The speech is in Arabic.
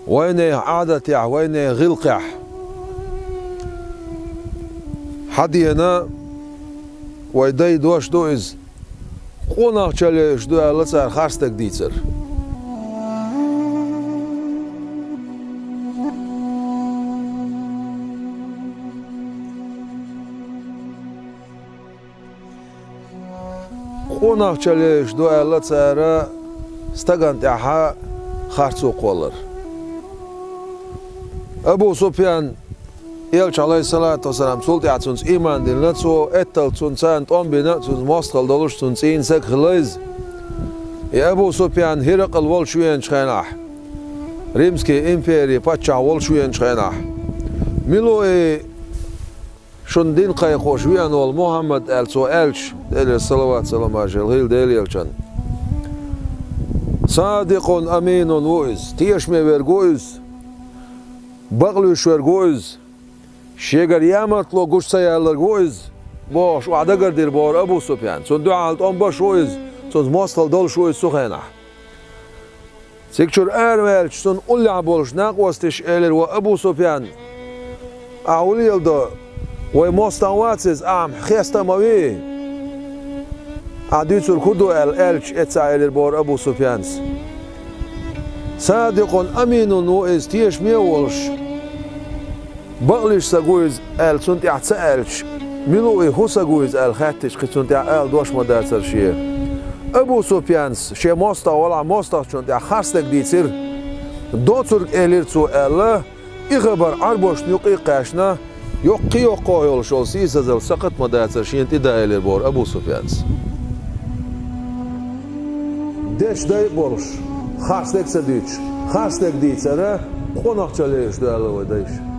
وينه عادة وينه غلقح حدينا ويدي دوش دوز قوناق چلش دو لسر خرستك ديتر قوناق چلش دو لسر استغنت احا خرصو قولر أبو سفيان يلش عليه الصلاة والسلام سلطة عتسونس إيمان دين لتسو اتل تسونسان تقوم بنتسونس مستقل دولش تسونسين سك خليز يا أبو سفيان هرقل ول شوين شخيناح ريمسكي إمبيري باتشا ول شوين شخيناح ميلو شون دين قاي خوشوين ول محمد ألسو ألش ديل الصلوات سلام عجل هيل ديل يلشان صادق أمين وإز تيش ميورغوز بغلوش ورغوز شيغر يامت لو غوش سيالرغوز باش وعدغر دير بور ابو سفيان سون دعالت اون باش ويز سون ماستل دول شوي سخينا سيكشور ارمل سون اولع بولش ناقوستش الر وابو سفيان اوليل دو وي ماستواتس ام خيستا ماوي اديتور كودو الش اتسايلر بور ابو سفيانس صادق أمين وإز تيش ميولش بغلش ساقويز آل سنتي اعتسألش ملوئي هو ساقويز آل خاتش خي سنتي آل دوش مدارسر شيه أبو سفيانس شي موستا ولا موستا سنتي خارستك ديتر دوتر إليرتو آل إخبر عربوش نيقي قاشنا يقي يقايل شولسي سازل سقط مدارسر شيه انتي دا إلير بور أبو سفيانس ديش داي بورش خاصلك سديش خاصلك ديتسره قوناق چليش دالو ودايش